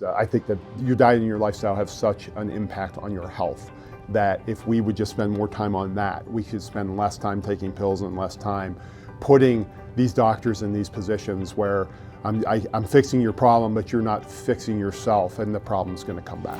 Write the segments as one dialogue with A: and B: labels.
A: I think that your diet and your lifestyle have such an impact on your health that if we would just spend more time on that, we could spend less time taking pills and less time putting these doctors in these positions where I'm fixing your problem, but you're not fixing yourself, and the problem's going to come back.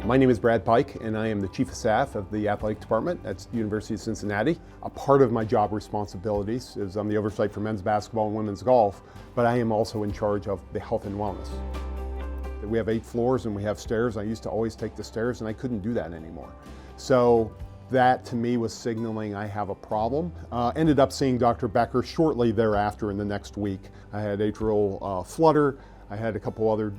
A: My name is Brad Pike, and I am the Chief of Staff of the Athletic Department at the University of Cincinnati. A part of my job responsibilities is I'm the oversight for men's basketball and women's golf, but I am also in charge of the health and wellness. We have 8 floors and we have stairs. I used to always take the stairs, and I couldn't do that anymore. So that to me was signaling I have a problem. Ended up seeing Dr. Becker shortly thereafter in the next week. I had atrial flutter. I had a couple other,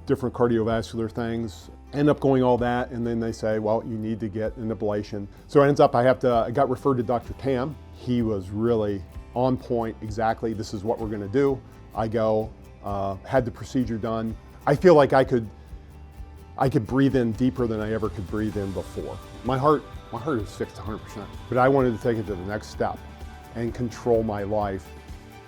A: different cardiovascular things. End up going all that, and then they say, well, you need to get an ablation. So it ends up I got referred to Dr. Tam. He was really on point, exactly, this is what we're gonna do. I go, had the procedure done. I feel like I could breathe in deeper than I ever could breathe in before. My heart is fixed 100%, but I wanted to take it to the next step and control my life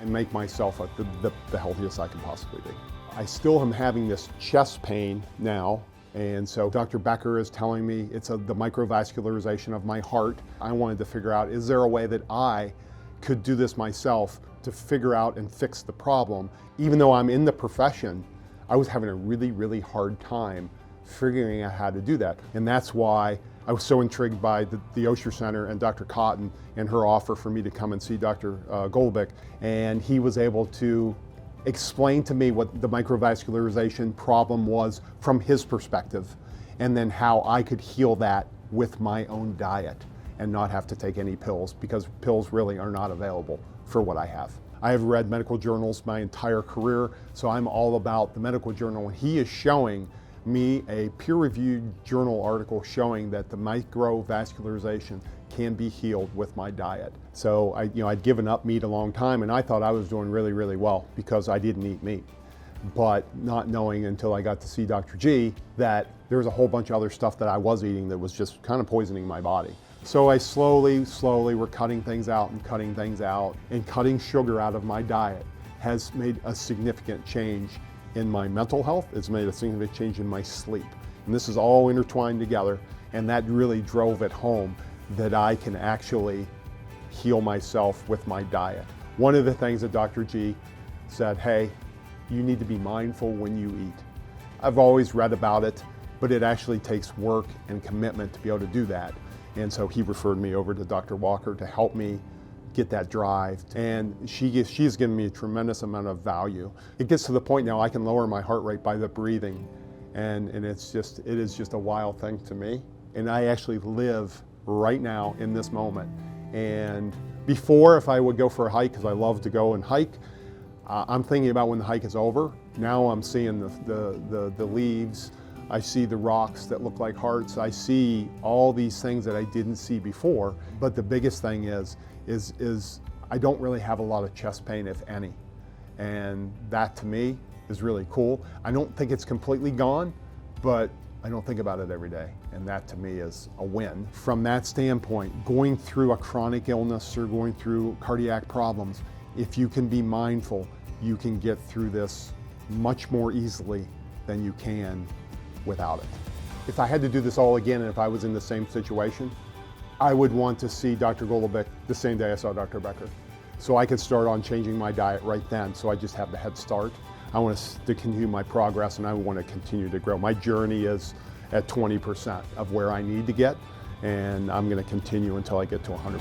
A: and make myself the healthiest I can possibly be. I still am having this chest pain now, and so Dr. Becker is telling me it's the microvascularization of my heart. I wanted to figure out, is there a way that I could do this myself to figure out and fix the problem? Even though I'm in the profession, I was having a really, really hard time figuring out how to do that. And that's why I was so intrigued by the Osher Center and Dr. Cotton and her offer for me to come and see Dr. Golubic. And he was able to explain to me what the microvascularization problem was from his perspective, and then how I could heal that with my own diet and not have to take any pills, because pills really are not available for what I have. I have read medical journals my entire career, so I'm all about the medical journal. And he is showing me a peer-reviewed journal article showing that the microvascularization can be healed with my diet. So I'd given up meat a long time, and I thought I was doing really, really well because I didn't eat meat. But not knowing until I got to see Dr. G that there was a whole bunch of other stuff that I was eating that was just kind of poisoning my body. So I slowly were cutting things out, and cutting sugar out of my diet has made a significant change in my mental health. It's made a significant change in my sleep. And this is all intertwined together, and that really drove it home that I can actually heal myself with my diet. One of the things that Dr. G said, hey, you need to be mindful when you eat. I've always read about it, but it actually takes work and commitment to be able to do that. And so he referred me over to Dr. Walker to help me get that drive. And she's given me a tremendous amount of value. It gets to the point now I can lower my heart rate by the breathing. And it is just a wild thing to me. And I actually live right now in this moment. And before, if I would go for a hike, because I love to go and hike, I'm thinking about when the hike is over. Now I'm seeing the leaves. I see the rocks that look like hearts. I see all these things that I didn't see before. But the biggest thing is I don't really have a lot of chest pain, if any. And that to me is really cool. I don't think it's completely gone, but I don't think about it every day. And that to me is a win. From that standpoint, going through a chronic illness or going through cardiac problems, if you can be mindful, you can get through this much more easily than you can without it. If I had to do this all again, and if I was in the same situation, I would want to see Dr. Golubic the same day I saw Dr. Becker. So I could start on changing my diet right then, so I just have the head start. I want to continue my progress, and I want to continue to grow. My journey is at 20% of where I need to get, and I'm going to continue until I get to 100%.